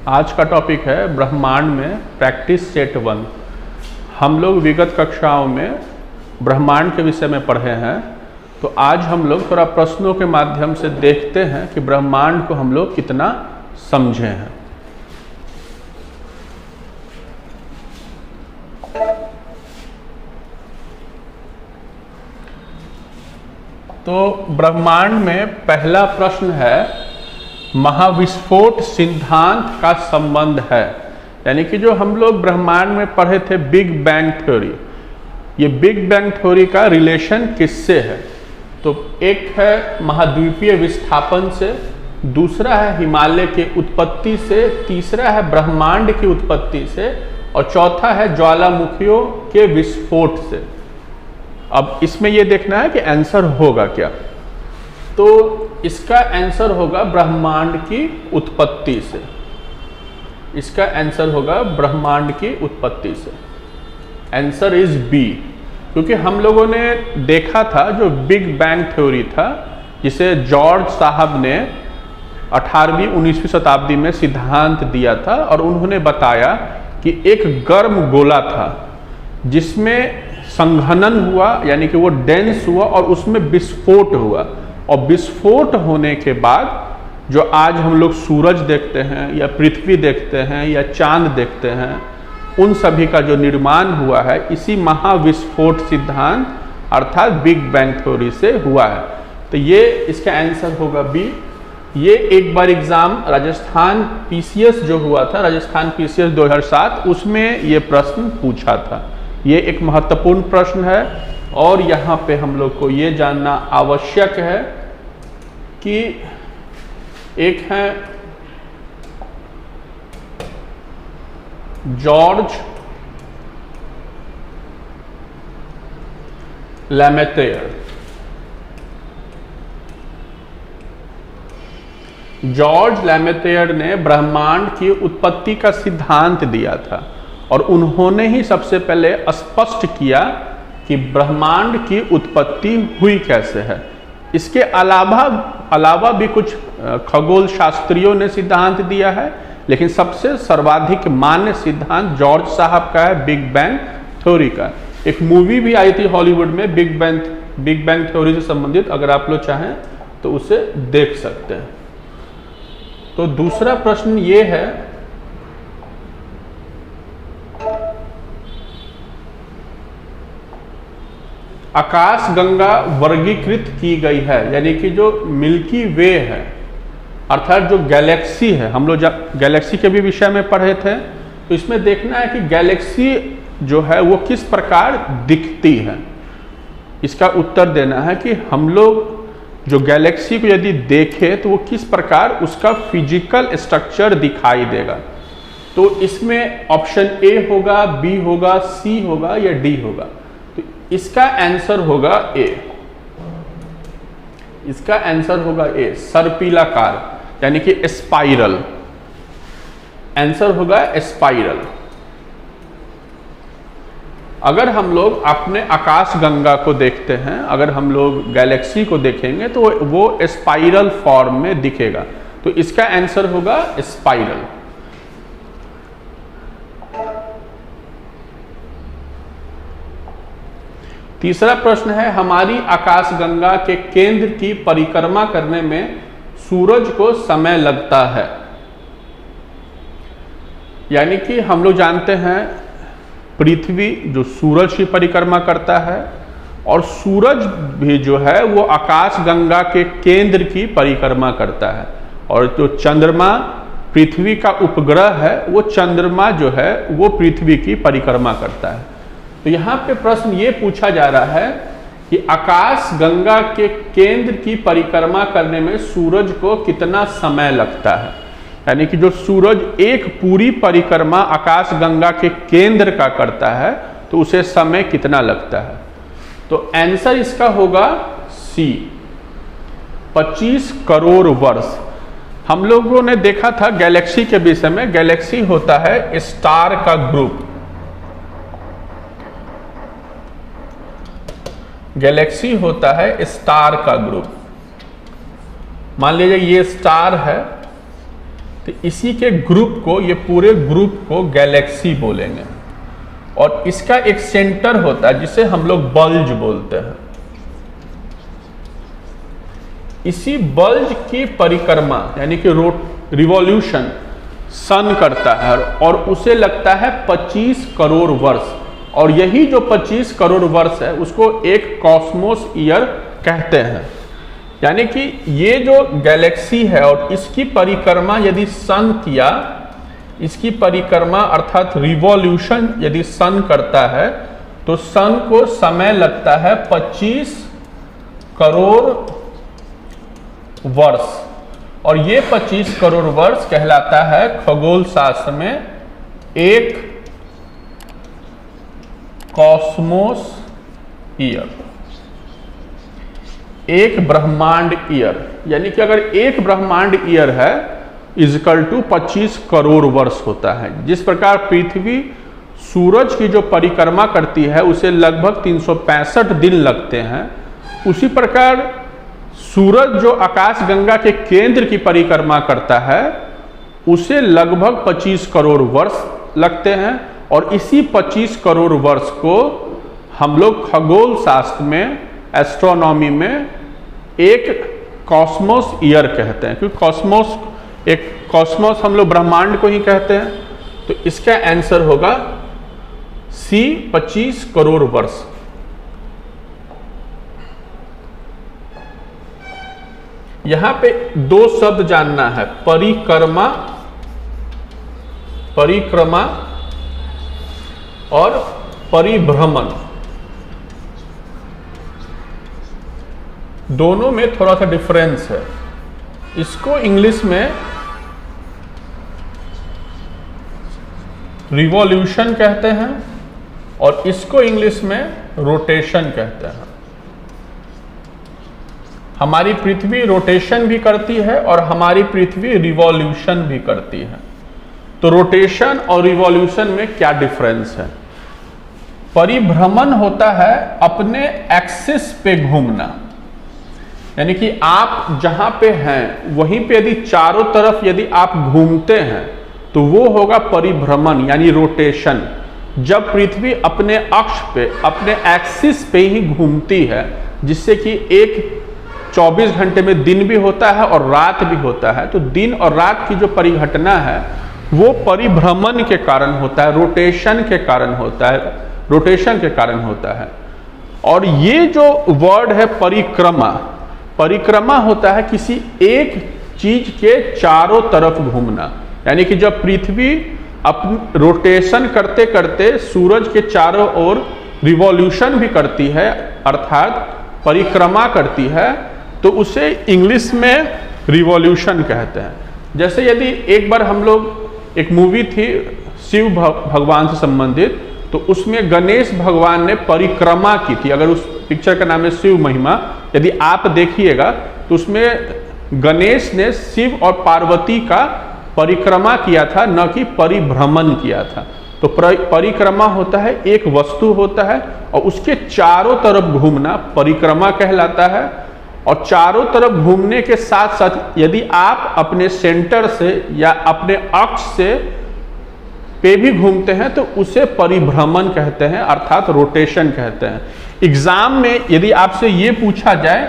आज का टॉपिक है ब्रह्मांड में प्रैक्टिस सेट 1। हम लोग विगत कक्षाओं में ब्रह्मांड के विषय में पढ़े हैं, तो आज हम लोग थोड़ा प्रश्नों के माध्यम से देखते हैं कि ब्रह्मांड को हम लोग कितना समझे हैं। तो ब्रह्मांड में पहला प्रश्न है, महाविस्फोट सिद्धांत का संबंध है। यानी कि जो हम लोग ब्रह्मांड में पढ़े थे बिग बैंग थ्योरी, ये बिग बैंग थ्योरी का रिलेशन किससे है? तो एक है महाद्वीपीय विस्थापन से, दूसरा है हिमालय के उत्पत्ति से, तीसरा है ब्रह्मांड की उत्पत्ति से और चौथा है ज्वालामुखियों के विस्फोट से। अब इसमें यह देखना है कि आंसर होगा क्या। तो इसका आंसर होगा ब्रह्मांड की उत्पत्ति से। इसका आंसर होगा ब्रह्मांड की उत्पत्ति से। आंसर इज बी, क्योंकि हम लोगों ने देखा था जो बिग बैंग थ्योरी था, जिसे जॉर्ज साहब ने 18वीं 19वीं शताब्दी में सिद्धांत दिया था, और उन्होंने बताया कि एक गर्म गोला था जिसमें संघनन हुआ, यानी कि वो डेंस हुआ और उसमें विस्फोट हुआ, और विस्फोट होने के बाद जो आज हम लोग सूरज देखते हैं या पृथ्वी देखते हैं या चांद देखते हैं, उन सभी का जो निर्माण हुआ है इसी महाविस्फोट सिद्धांत अर्थात बिग बैंग थ्योरी से हुआ है। तो ये इसका आंसर होगा बी। ये एक बार एग्जाम राजस्थान पीसीएस जो हुआ था, राजस्थान पीसीएस 2007, उसमें ये प्रश्न पूछा था। ये एक महत्वपूर्ण प्रश्न है और यहाँ पे हम लोग को ये जानना आवश्यक है कि एक है जॉर्ज लैमेतेयर। जॉर्ज लैमेतेयर ने ब्रह्मांड की उत्पत्ति का सिद्धांत दिया था और उन्होंने ही सबसे पहले स्पष्ट किया कि ब्रह्मांड की उत्पत्ति हुई कैसे है। इसके अलावा भी कुछ खगोल शास्त्रियों ने सिद्धांत दिया है, लेकिन सबसे सर्वाधिक मान्य सिद्धांत जॉर्ज साहब का है बिग बैंग थ्योरी का। एक मूवी भी आई थी हॉलीवुड में बिग बैंग थ्योरी से संबंधित, अगर आप लोग चाहें तो उसे देख सकते हैं। तो दूसरा प्रश्न ये है, आकाशगंगा वर्गीकृत की गई है, यानी कि जो मिल्की वे है अर्थात जो गैलेक्सी है, हम लोग गैलेक्सी के भी विषय में पढ़े थे, तो इसमें देखना है कि गैलेक्सी जो है वो किस प्रकार दिखती है। इसका उत्तर देना है कि हम लोग जो गैलेक्सी को यदि देखें तो वो किस प्रकार उसका फिजिकल स्ट्रक्चर दिखाई देगा। तो इसमें ऑप्शन ए होगा, बी होगा, सी होगा या डी होगा। तो इसका आंसर होगा ए। इसका आंसर होगा ए, सर्पिलाकार यानी कि स्पाइरल। आंसर होगा स्पाइरल। अगर हम लोग अपने आकाशगंगा को देखते हैं, अगर हम लोग गैलेक्सी को देखेंगे तो वो स्पाइरल फॉर्म में दिखेगा। तो इसका आंसर होगा स्पाइरल। तीसरा प्रश्न है, हमारी आकाशगंगा के केंद्र की परिक्रमा करने में सूरज को समय लगता है। यानी कि हम लोग जानते हैं पृथ्वी जो सूरज की परिक्रमा करता है, और सूरज भी जो है वो आकाशगंगा के केंद्र की परिक्रमा करता है, और जो चंद्रमा पृथ्वी का उपग्रह है वो चंद्रमा जो है वो पृथ्वी की परिक्रमा करता है। तो यहाँ पे प्रश्न ये पूछा जा रहा है कि आकाशगंगा के केंद्र की परिक्रमा करने में सूरज को कितना समय लगता है। यानी कि जो सूरज एक पूरी परिक्रमा आकाशगंगा के केंद्र का करता है तो उसे समय कितना लगता है। तो आंसर इसका होगा सी, 25 करोड़ वर्ष। हम लोगों ने देखा था गैलेक्सी के विषय में, गैलेक्सी होता है स्टार का ग्रुप। गैलेक्सी होता है स्टार का ग्रुप। मान लीजिए ये स्टार है, तो इसी के ग्रुप को, ये पूरे ग्रुप को गैलेक्सी बोलेंगे। और इसका एक सेंटर होता है जिसे हम लोग बल्ज बोलते हैं। इसी बल्ज की परिक्रमा यानी कि रिवॉल्यूशन सन करता है और उसे लगता है 25 करोड़ वर्ष। और यही जो 25 करोड़ वर्ष है उसको एक कॉस्मोस ईयर कहते हैं। यानी कि ये जो गैलेक्सी है और इसकी परिक्रमा यदि सन किया, इसकी परिक्रमा अर्थात रिवॉल्यूशन यदि सन करता है तो सन को समय लगता है 25 करोड़ वर्ष। और ये 25 करोड़ वर्ष कहलाता है खगोल शास्त्र में एक कॉस्मोस ईयर, एक ब्रह्मांड ईयर। यानी कि अगर एक ब्रह्मांड ईयर है इजकल टू 25 करोड़ वर्ष होता है। जिस प्रकार पृथ्वी सूरज की जो परिक्रमा करती है उसे लगभग 365 दिन लगते हैं, उसी प्रकार सूरज जो आकाशगंगा के केंद्र की परिक्रमा करता है उसे लगभग 25 करोड़ वर्ष लगते हैं। और इसी 25 करोड़ वर्ष को हम लोग खगोल शास्त्र में, एस्ट्रोनॉमी में एक कॉस्मोस ईयर कहते हैं। क्योंकि कॉस्मोस हम लोग ब्रह्मांड को ही कहते हैं। तो इसका आंसर होगा सी 25 करोड़ वर्ष। यहां पे दो शब्द जानना है, परिक्रमा और परिभ्रमण। दोनों में थोड़ा सा डिफरेंस है। इसको इंग्लिश में रिवॉल्यूशन कहते हैं और इसको इंग्लिश में रोटेशन कहते हैं। हमारी पृथ्वी रोटेशन भी करती है और हमारी पृथ्वी रिवॉल्यूशन भी करती है। तो रोटेशन और रिवॉल्यूशन में क्या डिफरेंस है? परिभ्रमण होता है अपने एक्सिस पे घूमना, यानी कि आप जहां पे हैं वहीं पे यदि चारों तरफ यदि आप घूमते हैं तो वो होगा परिभ्रमण यानी रोटेशन। जब पृथ्वी अपने अक्ष पे, अपने एक्सिस पे ही घूमती है, जिससे कि एक 24 घंटे में दिन भी होता है और रात भी होता है, तो दिन और रात की जो परिघटना है वो परिभ्रमण के कारण होता है, रोटेशन के कारण होता है, रोटेशन के कारण होता है। और ये जो वर्ड है परिक्रमा, परिक्रमा होता है किसी एक चीज के चारों तरफ घूमना। यानी कि जब पृथ्वी अपनी रोटेशन करते करते सूरज के चारों ओर रिवॉल्यूशन भी करती है अर्थात परिक्रमा करती है, तो उसे इंग्लिश में रिवॉल्यूशन कहते हैं। जैसे यदि एक बार हम लोग, एक मूवी थी शिव भगवान से संबंधित, तो उसमें गणेश भगवान ने परिक्रमा की थी। अगर उस पिक्चर का नाम है शिव महिमा, यदि आप देखिएगा तो उसमें गणेश ने शिव और पार्वती का परिक्रमा किया था, न कि परिभ्रमण किया था। तो परिक्रमा होता है एक वस्तु होता है और उसके चारों तरफ घूमना परिक्रमा कहलाता है। और चारों तरफ घूमने के साथ साथ यदि आप अपने सेंटर से या अपने अक्ष से पे भी घूमते हैं तो उसे परिभ्रमण कहते हैं अर्थात रोटेशन कहते हैं। एग्जाम में यदि आपसे ये पूछा जाए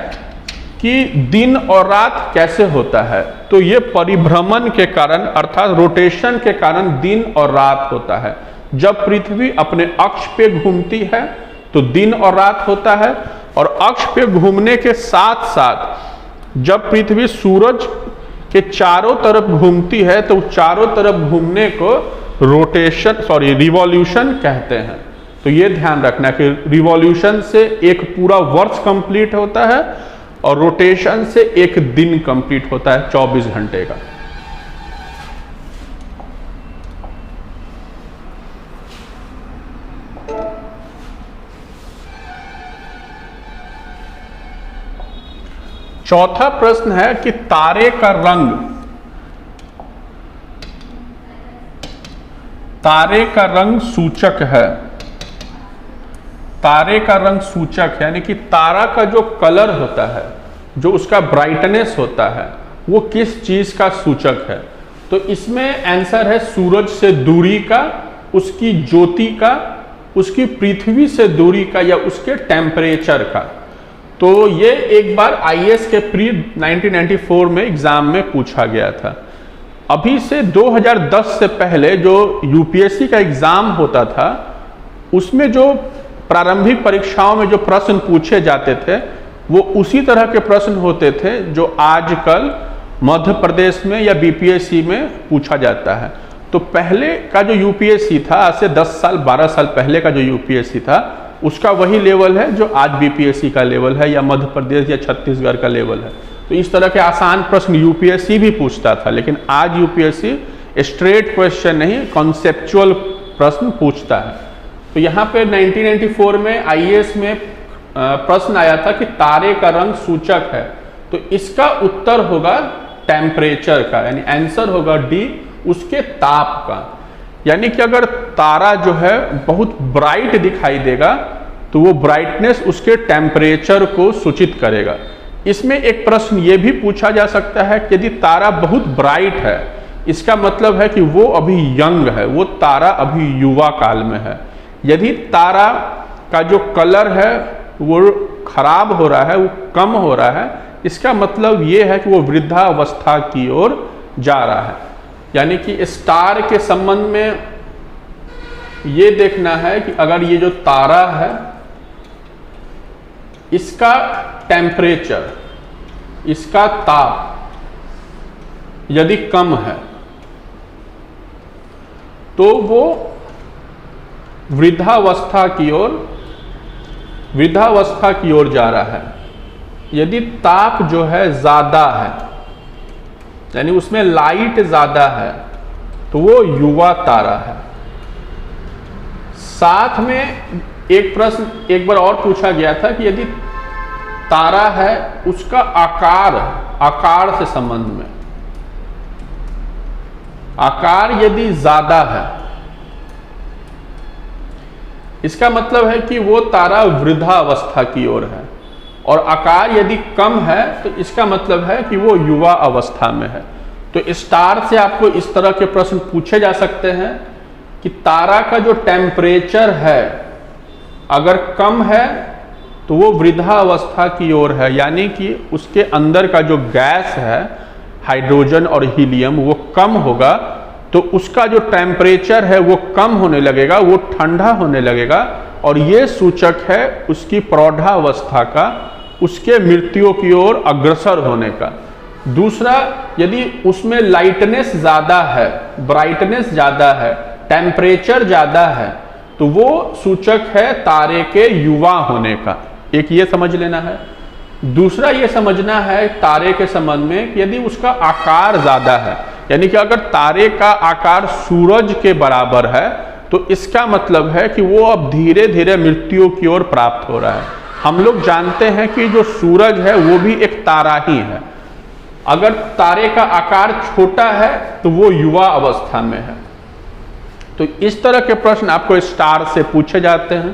कि दिन और रात कैसे होता है, तो ये परिभ्रमण के कारण अर्थात रोटेशन के कारण दिन और रात होता है। जब पृथ्वी अपने अक्ष पे घूमती है तो दिन और रात होता है, और अक्ष पे घूमने के साथ साथ जब पृथ्वी सूरज के चारों तरफ घूमती है तो चारों तरफ घूमने को रिवॉल्यूशन कहते हैं। तो ये ध्यान रखना कि रिवॉल्यूशन से एक पूरा वर्ष कंप्लीट होता है और रोटेशन से एक दिन कंप्लीट होता है 24 घंटे का। चौथा प्रश्न है कि तारे का रंग, तारे का रंग सूचक है। तारे का रंग सूचक यानी कि तारा का जो कलर होता है, जो उसका ब्राइटनेस होता है, वो किस चीज का सूचक है? तो इसमें आंसर है सूरज से दूरी का, उसकी ज्योति का, उसकी पृथ्वी से दूरी का या उसके टेम्परेचर का। तो ये एक बार आईएएस के प्री 1994 में एग्जाम में पूछा गया था। अभी से 2010 से पहले जो यूपीएससी का एग्जाम होता था उसमें जो प्रारंभिक परीक्षाओं में जो प्रश्न पूछे जाते थे वो उसी तरह के प्रश्न होते थे जो आजकल मध्य प्रदेश में या बीपीएससी में पूछा जाता है। तो पहले का जो यूपीएससी था, आज से 10 साल 12 साल पहले का जो यूपीएससी था, उसका वही लेवल है जो आज बीपीएससी का लेवल है या मध्य प्रदेश या छत्तीसगढ़ का लेवल है। तो इस तरह के आसान प्रश्न यूपीएससी भी पूछता था, लेकिन आज यूपीएससी स्ट्रेट क्वेश्चन नहीं, कॉन्सेप्चुअल प्रश्न पूछता है। तो यहाँ पे 1994 में आईएएस में प्रश्न आया था कि तारे का रंग सूचक है, तो इसका उत्तर होगा टेम्परेचर का, यानी आंसर होगा डी, उसके ताप का। यानी कि अगर तारा जो है बहुत ब्राइट दिखाई देगा तो वो ब्राइटनेस उसके टेम्परेचर को सूचित करेगा। इसमें एक प्रश्न ये भी पूछा जा सकता है कि यदि तारा बहुत ब्राइट है, इसका मतलब है कि वो अभी यंग है, वो तारा अभी युवा काल में है। यदि तारा का जो कलर है वो खराब हो रहा है, वो कम हो रहा है, इसका मतलब ये है कि वो वृद्धावस्था की ओर जा रहा है। यानी कि स्टार के संबंध में ये देखना है कि अगर ये जो तारा है इसका टेम्परेचर, इसका ताप यदि कम है तो वो वृद्धावस्था की ओर जा रहा है। यदि ताप जो है ज्यादा है, यानी उसमें लाइट ज्यादा है, तो वो युवा तारा है। साथ में एक प्रश्न एक बार और पूछा गया था कि यदि तारा है उसका आकार से संबंध में, आकार यदि ज्यादा है, इसका मतलब है कि वो तारा वृद्धावस्था की ओर है, और आकार यदि कम है तो इसका मतलब है कि वो युवा अवस्था में है। तो स्टार से आपको इस तरह के प्रश्न पूछे जा सकते हैं कि तारा का जो टेम्परेचर है अगर कम है तो वो वृद्धावस्था की ओर है, यानी कि उसके अंदर का जो गैस है हाइड्रोजन और हीलियम वो कम होगा, तो उसका जो टेम्परेचर है वो कम होने लगेगा, वो ठंडा होने लगेगा, और ये सूचक है उसकी प्रौढ़ावस्था का, उसके मृत्यु की ओर अग्रसर होने का। दूसरा, यदि उसमें लाइटनेस ज़्यादा है, ब्राइटनेस ज़्यादा है, टेम्परेचर ज़्यादा है, तो वो सूचक है तारे के युवा होने का। एक ये समझ लेना है। दूसरा ये समझना है तारे के संबंध में कि यदि उसका आकार ज़्यादा है, यानी कि अगर तारे का आकार सूरज के बराबर है तो इसका मतलब है कि वो अब धीरे धीरे मृत्यु की ओर प्राप्त हो रहा है। हम लोग जानते हैं कि जो सूरज है वो भी एक तारा ही है। अगर तारे का आकार छोटा है तो वो युवा अवस्था में है। तो इस तरह के प्रश्न आपको स्टार से पूछे जाते हैं।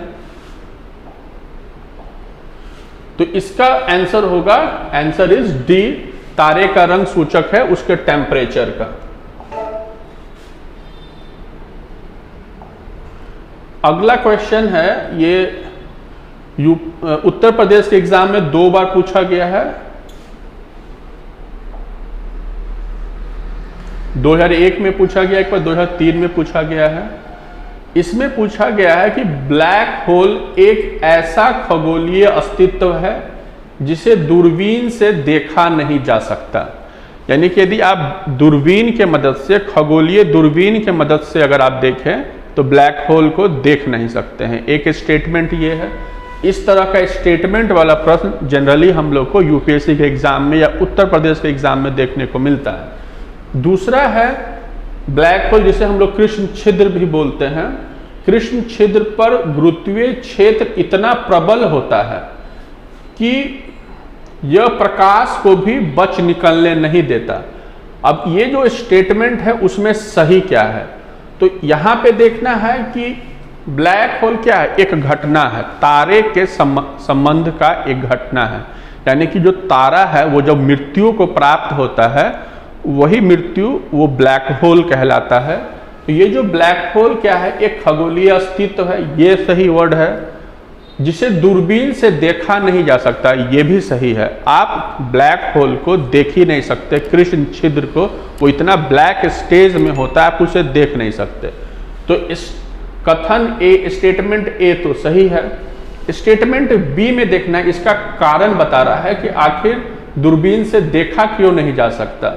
तो इसका आंसर होगा, आंसर इज डी, तारे का रंग सूचक है उसके टेम्परेचर का। अगला क्वेश्चन है, ये उत्तर प्रदेश के एग्जाम में 2 बार पूछा गया है। 2001 में पूछा गया, एक बार 2003 में पूछा गया है। इसमें पूछा गया है कि ब्लैक होल एक ऐसा खगोलीय अस्तित्व है जिसे दूरबीन से देखा नहीं जा सकता। यानी कि यदि आप दूरबीन के मदद से, खगोलीय दूरबीन के मदद से अगर आप देखें तो ब्लैक होल को देख नहीं सकते हैं। एक स्टेटमेंट ये है। इस तरह का स्टेटमेंट वाला प्रश्न जनरली हम लोग को यूपीएससी के एग्जाम में या उत्तर प्रदेश के एग्जाम में देखने को मिलता है। दूसरा है ब्लैक होल, जिसे हम लोग कृष्ण छिद्र भी बोलते हैं। कृष्ण छिद्र पर गुरुत्वीय क्षेत्र इतना प्रबल होता है कि यह प्रकाश को भी बच निकलने नहीं देता। अब ये जो स्टेटमेंट है उसमें सही क्या है, तो यहां पे देखना है कि ब्लैक होल क्या है, एक घटना है, तारे के संबंध का एक घटना है। यानी कि जो तारा है वो जब मृत्यु को प्राप्त होता है वही मृत्यु वो ब्लैक होल कहलाता है। तो ये जो ब्लैक होल क्या है, एक खगोलीय अस्तित्व है, ये सही वर्ड है। जिसे दूरबीन से देखा नहीं जा सकता, ये भी सही है। आप ब्लैक होल को देख ही नहीं सकते, कृष्ण छिद्र को, वो इतना ब्लैक स्टेज में होता है, आप उसे देख नहीं सकते। तो इस कथन ए, स्टेटमेंट ए तो सही है। स्टेटमेंट बी में देखना, इसका कारण बता रहा है कि आखिर दूरबीन से देखा क्यों नहीं जा सकता।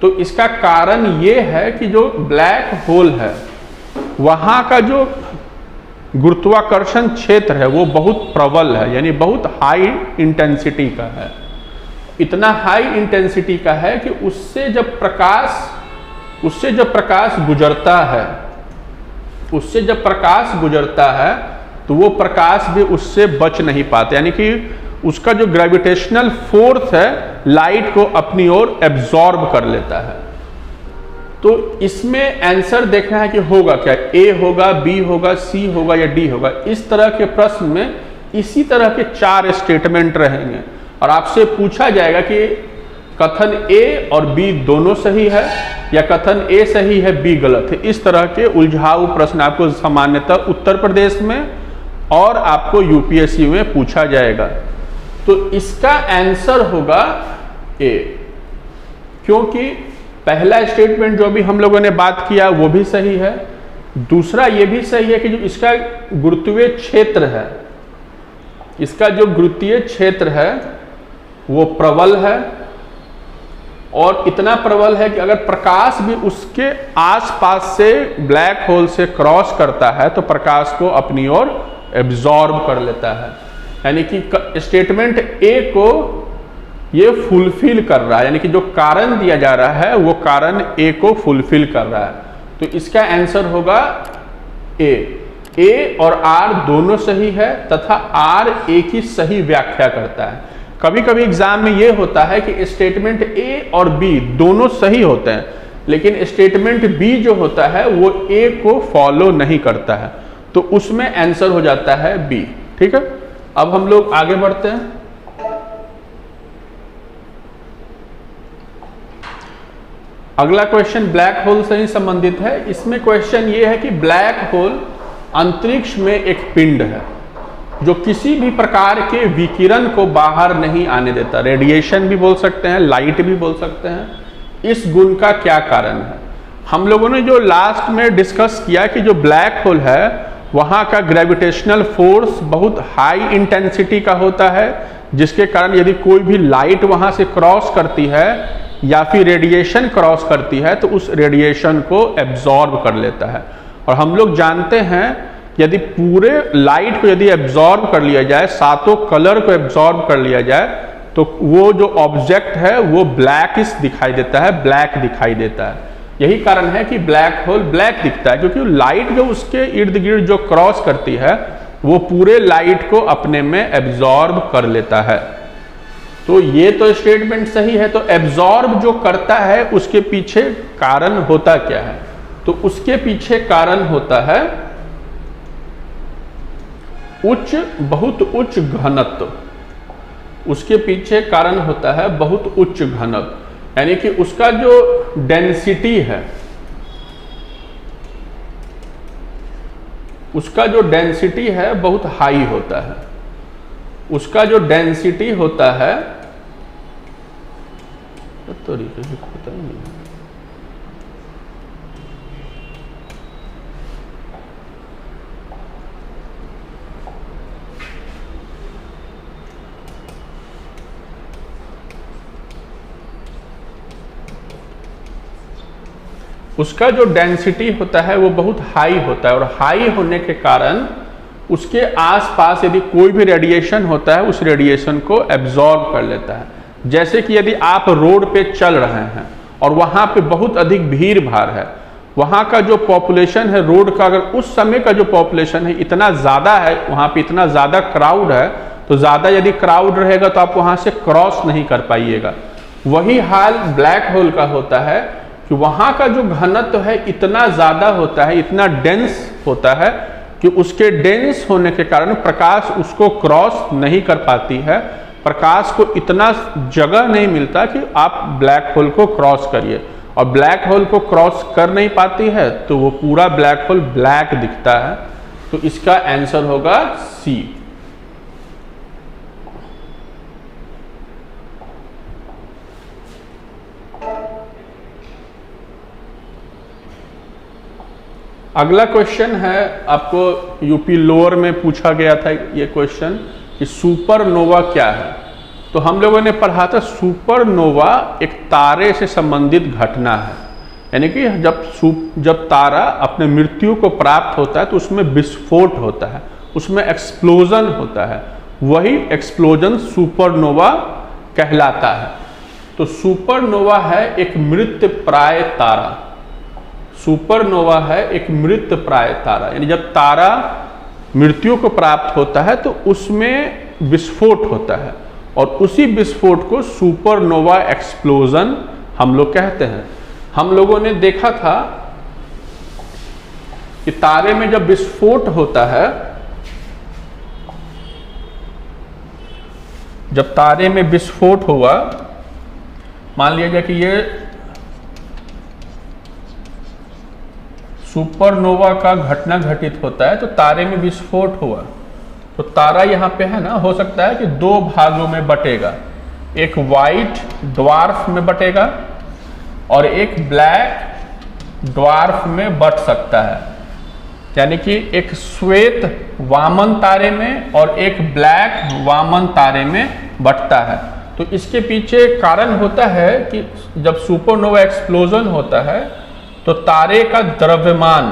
तो इसका कारण ये है कि जो ब्लैक होल है वहां का जो गुरुत्वाकर्षण क्षेत्र है वो बहुत प्रबल है, यानी बहुत हाई इंटेंसिटी का है। इतना हाई इंटेंसिटी का है कि उससे जब प्रकाश गुजरता है तो वो प्रकाश भी उससे बच नहीं पाते, यानी कि उसका जो ग्रेविटेशनल फोर्स है लाइट को अपनी ओर एब्जॉर्ब कर लेता है। तो इसमें आंसर देखना है कि होगा क्या, ए होगा, बी होगा, सी होगा या डी होगा। इस तरह के प्रश्न में इसी तरह के 4 स्टेटमेंट रहेंगे और आपसे पूछा जाएगा कि कथन ए और बी दोनों सही है या कथन ए सही है, बी गलत है। इस तरह के उलझाऊ प्रश्न आपको सामान्यतः उत्तर प्रदेश में और आपको यूपीएससी में पूछा जाएगा। तो इसका आंसर होगा ए, क्योंकि पहला स्टेटमेंट जो भी हम लोगों ने बात किया वो भी सही है। दूसरा ये भी सही है कि जो इसका गुरुत्वीय क्षेत्र है, इसका जो गुरुत्वीय क्षेत्र है वो प्रबल है और इतना प्रबल है कि अगर प्रकाश भी उसके आसपास से ब्लैक होल से क्रॉस करता है तो प्रकाश को अपनी ओर एब्जॉर्ब कर लेता है। यानी कि स्टेटमेंट ए को ये फुलफिल कर रहा है, यानी कि जो कारण दिया जा रहा है वो कारण ए को फुलफिल कर रहा है। तो इसका आंसर होगा ए और आर दोनों सही है तथा आर ए की सही व्याख्या करता है। कभी कभी एग्जाम में ये होता है कि स्टेटमेंट ए और बी दोनों सही होते हैं, लेकिन स्टेटमेंट बी जो होता है वो ए को फॉलो नहीं करता है, तो उसमें आंसर हो जाता है बी। ठीक है, अब हम लोग आगे बढ़ते हैं। अगला क्वेश्चन ब्लैक होल से ही संबंधित है। इसमें क्वेश्चन ये है कि ब्लैक होल अंतरिक्ष में एक पिंड है जो किसी भी प्रकार के विकिरण को बाहर नहीं आने देता। रेडिएशन भी बोल सकते हैं, लाइट भी बोल सकते हैं। इस गुण का क्या कारण है? हम लोगों ने जो लास्ट में डिस्कस किया कि जो ब्लैक होल है वहाँ का ग्रेविटेशनल फोर्स बहुत हाई इंटेंसिटी का होता है, जिसके कारण यदि कोई भी लाइट वहाँ से क्रॉस करती है या फिर रेडिएशन क्रॉस करती है तो उस रेडिएशन को एब्जॉर्ब कर लेता है। और हम लोग जानते हैं यदि पूरे लाइट को यदि एब्जॉर्ब कर लिया जाए, सातों कलर को एब्जॉर्ब कर लिया जाए, तो वो जो ऑब्जेक्ट है वो ब्लैकिश दिखाई देता है, ब्लैक दिखाई देता है। यही कारण है कि ब्लैक होल ब्लैक दिखता है, क्योंकि लाइट जो उसके इर्द गिर्द जो क्रॉस करती है वो पूरे लाइट को अपने में एब्जॉर्ब कर लेता है। तो ये तो स्टेटमेंट सही है। तो एब्जॉर्ब जो करता है उसके पीछे कारण होता क्या है? तो उसके पीछे कारण होता है बहुत उच्च घनत्व। उसके पीछे कारण होता है बहुत उच्च घनत्व, यानी कि उसका जो डेंसिटी है, उसका जो डेंसिटी है बहुत हाई होता है। उसका जो डेंसिटी होता है तरीके से पता ही नहीं। उसका जो डेंसिटी होता है वो बहुत हाई होता है और हाई होने के कारण उसके आसपास यदि कोई भी रेडिएशन होता है उस रेडिएशन को एब्जॉर्ब कर लेता है। जैसे कि यदि आप रोड पे चल रहे हैं और वहाँ पे बहुत अधिक भीड़ भाड़ है, वहाँ का जो पॉपुलेशन है रोड का, अगर उस समय का जो पॉपुलेशन है इतना ज़्यादा है, वहाँ पे इतना ज़्यादा क्राउड है, तो ज़्यादा यदि क्राउड रहेगा तो आप वहाँ से क्रॉस नहीं कर पाइएगा। वही हाल ब्लैक होल का होता है कि वहाँ का जो घनत्व है इतना ज़्यादा होता है, इतना डेंस होता है कि उसके डेंस होने के कारण प्रकाश उसको क्रॉस नहीं कर पाती है, प्रकाश को इतना जगह नहीं मिलता कि आप ब्लैक होल को क्रॉस करिए, और ब्लैक होल को क्रॉस कर नहीं पाती है तो वो पूरा ब्लैक होल ब्लैक दिखता है। तो इसका आंसर होगा सी। अगला क्वेश्चन है, आपको यूपी लोअर में पूछा गया था ये क्वेश्चन कि सुपरनोवा क्या है। तो हम लोगों ने पढ़ा था सुपरनोवा एक तारे से संबंधित घटना है, यानी कि जब तारा अपने मृत्यु को प्राप्त होता है तो उसमें विस्फोट होता है, उसमें एक्सप्लोजन होता है, वही एक्सप्लोजन सुपरनोवा कहलाता है। तो सुपरनोवा है एक मृतप्राय तारा, सुपरनोवा है एक मृतप्राय तारा, यानी जब तारा मृत्यु को प्राप्त होता है तो उसमें विस्फोट होता है, और उसी विस्फोट को सुपरनोवा एक्सप्लोजन हम लोग कहते हैं। हम लोगों ने देखा था कि तारे में जब विस्फोट होता है, जब तारे में विस्फोट हुआ, मान लिया जाए कि ये सुपरनोवा का घटना घटित होता है, तो तारे में विस्फोट हुआ, तो तारा यहाँ पे है ना, हो सकता है कि दो भागों में बटेगा, एक वाइट ड्वार्फ में बटेगा और एक ब्लैक ड्वार्फ में बट सकता है, यानी कि एक श्वेत वामन तारे में और एक ब्लैक वामन तारे में बटता है। तो इसके पीछे कारण होता है कि जब सुपरनोवा एक्सप्लोजन होता है तो तारे का द्रव्यमान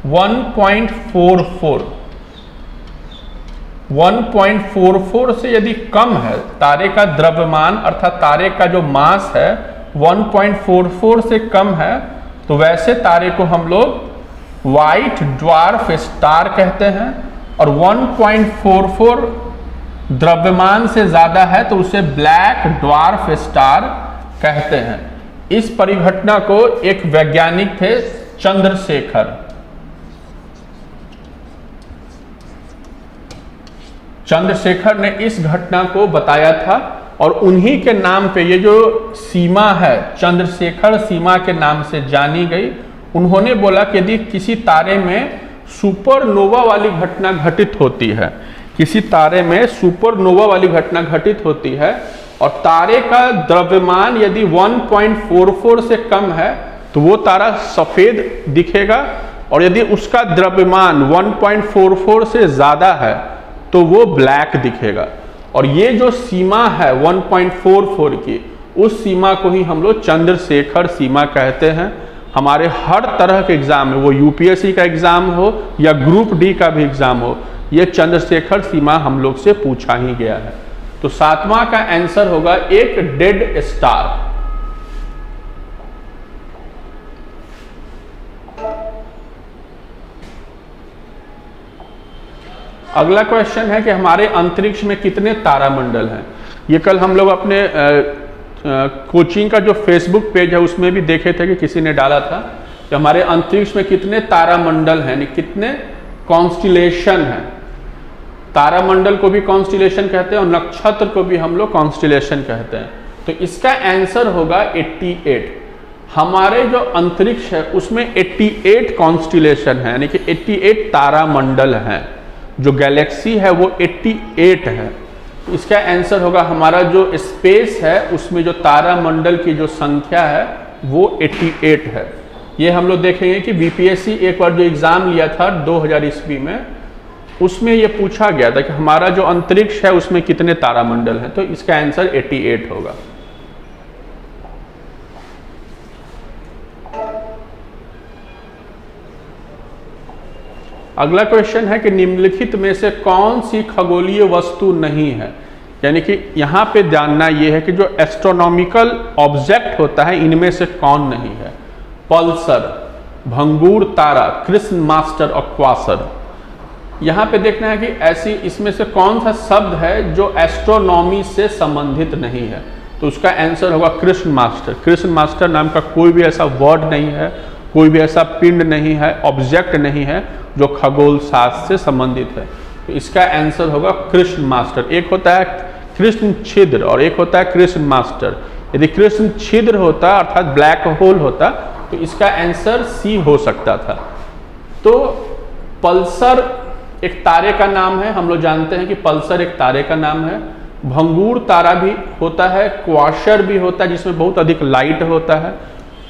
1.44 से यदि कम है, तारे का द्रव्यमान अर्थात तारे का जो मास है 1.44 से कम है, तो वैसे तारे को हम लोग वाइट ड्वार्फ स्टार कहते हैं, और 1.44 द्रव्यमान से ज्यादा है तो उसे ब्लैक ड्वार्फ स्टार कहते हैं। इस परिघटना को एक वैज्ञानिक थे चंद्रशेखर, चंद्रशेखर ने इस घटना को बताया था, और उन्हीं के नाम पे ये जो सीमा है चंद्रशेखर सीमा के नाम से जानी गई। उन्होंने बोला कि यदि किसी तारे में सुपरनोवा वाली घटना घटित होती है, किसी तारे में सुपरनोवा वाली घटना घटित होती है और तारे का द्रव्यमान यदि 1.44 से कम है तो वो तारा सफेद दिखेगा, और यदि उसका द्रव्यमान 1.44 से ज्यादा है तो वो ब्लैक दिखेगा। और ये जो सीमा है 1.44 की, उस सीमा को ही हम लोग चंद्रशेखर सीमा कहते हैं। हमारे हर तरह के एग्जाम में, वो यूपीएससी का एग्जाम हो या ग्रुप डी का भी एग्जाम हो, ये चंद्रशेखर सीमा हम लोग से पूछा ही गया है। तो सातवां का आंसर होगा एक डेड स्टार। अगला क्वेश्चन है कि हमारे अंतरिक्ष में कितने तारामंडल हैं। ये कल हम लोग अपने कोचिंग का जो फेसबुक पेज है उसमें भी देखे थे कि किसी ने डाला था कि हमारे अंतरिक्ष में कितने तारामंडल हैं, यानी कितने कॉन्स्टिलेशन हैं। तारामंडल को भी कॉन्स्टिलेशन कहते हैं और नक्षत्र को भी हम लोग कॉन्स्टिलेशन कहते हैं। तो इसका आंसर होगा 88। हमारे जो अंतरिक्ष है उसमें 88 कॉन्स्टिलेशन है, यानी कि 88 तारामंडल हैं। जो गैलेक्सी है वो 88 है। इसका आंसर होगा हमारा जो स्पेस है उसमें जो तारामंडल की जो संख्या है वो 88 है। ये हम लोग देखेंगे कि बीपीएससी एक बार जो एग्जाम लिया था 2000 ईस्वी में, उसमें ये पूछा गया था कि हमारा जो अंतरिक्ष है उसमें कितने तारामंडल हैं, तो इसका आंसर 88 होगा। अगला क्वेश्चन है कि निम्नलिखित में से कौन सी खगोलीय वस्तु नहीं है, यानी कि यहाँ पे जानना ये है कि जो एस्ट्रोनॉमिकल ऑब्जेक्ट होता है इनमें से कौन नहीं है। पल्सर, भंगूर तारा, कृष्ण मास्टर और क्वासर। यहाँ पे देखना है कि ऐसी इसमें से कौन सा शब्द है जो एस्ट्रोनॉमी से संबंधित नहीं है, तो उसका आंसर होगा कृष्ण मास्टर। कृष्ण मास्टर नाम का कोई भी ऐसा वर्ड नहीं है, कोई भी ऐसा पिंड नहीं है, ऑब्जेक्ट नहीं है जो खगोल शास्त्र से संबंधित है। तो इसका आंसर होगा कृष्ण मास्टर। एक होता है कृष्ण छिद्र और एक होता है कृष्ण मास्टर। यदि कृष्ण छिद्र होता अर्थात ब्लैक होल होता तो इसका आंसर सी हो सकता था। तो पल्सर एक तारे का नाम है, हम लोग जानते हैं कि पल्सर एक तारे का नाम है। भंगूर तारा भी होता है, क्वाशर भी होता है जिसमें बहुत अधिक लाइट होता है।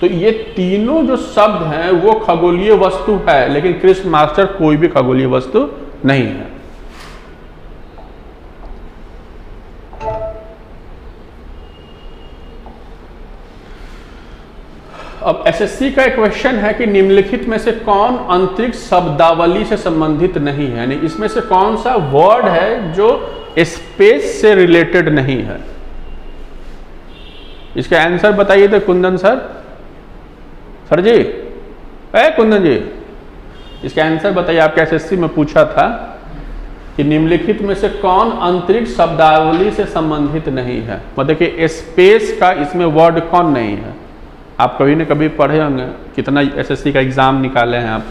तो ये तीनों जो शब्द हैं वो खगोलीय वस्तु है, लेकिन कृष्ण मास्टर कोई भी खगोलीय वस्तु नहीं है। अब एसएससी का एक क्वेश्चन है कि निम्नलिखित में से कौन अंतरिक्ष शब्दावली से संबंधित नहीं है, यानी इसमें से कौन सा वर्ड है जो स्पेस से रिलेटेड नहीं है। इसका आंसर बताइए तो कुंदन सर। सर जी, कुंदन जी, इसका आंसर बताइए। आपके एसएससी में पूछा था कि निम्नलिखित में से कौन अंतरिक्ष शब्दावली से संबंधित नहीं है, मतलब कि स्पेस का इसमें वर्ड कौन नहीं है। आप कभी न कभी पढ़े होंगे, कितना एसएससी का एग्जाम निकाले हैं आप।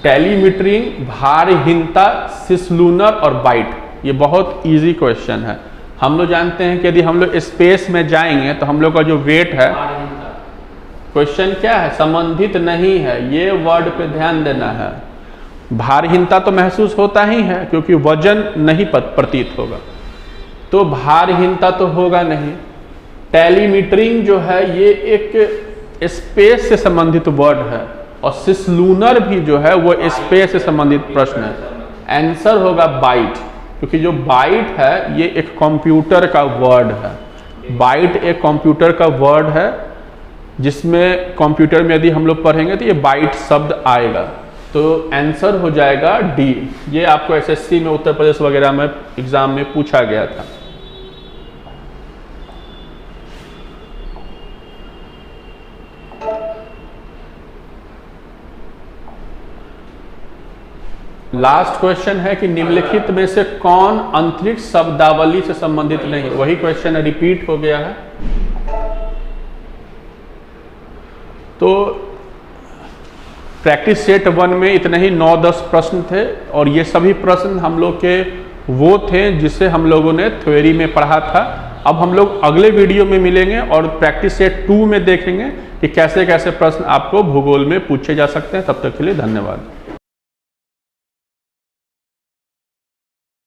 टेलीमीटरिंग, भारहीनता, सिसलूनर और बाइट, ये बहुत इजी क्वेश्चन है। हम लोग जानते हैं कि यदि हम लोग स्पेस में जाएंगे तो हम लोग का जो वेट है, क्वेश्चन क्या है, संबंधित नहीं है, ये वर्ड पे ध्यान देना है। भारहीनता तो महसूस होता ही है क्योंकि वजन नहीं प्रतीत होगा, तो भारहीनता तो होगा नहीं। टेलीमीटरिंग जो है ये एक स्पेस से संबंधित वर्ड है और सिसलूनर भी जो है वो स्पेस से संबंधित प्रश्न है। आंसर होगा बाइट, क्योंकि जो बाइट है ये एक कंप्यूटर का वर्ड है। बाइट एक कंप्यूटर का वर्ड है जिसमें कंप्यूटर में यदि हम लोग पढ़ेंगे तो ये बाइट शब्द आएगा। तो आंसर हो जाएगा डी। ये आपको एसएससी में उत्तर प्रदेश वगैरह में एग्जाम में पूछा गया था। लास्ट क्वेश्चन है कि निम्नलिखित में से कौन अंतरिक्ष शब्दावली से संबंधित नहीं। वही क्वेश्चन रिपीट हो गया है। तो प्रैक्टिस सेट 1 में इतने ही 9-10 प्रश्न थे और ये सभी प्रश्न हम लोग के वो थे जिसे हम लोगों ने थ्योरी में पढ़ा था। अब हम लोग अगले वीडियो में मिलेंगे और प्रैक्टिस सेट 2 में देखेंगे कि कैसे कैसे प्रश्न आपको भूगोल में पूछे जा सकते हैं। तब तक के लिए धन्यवाद।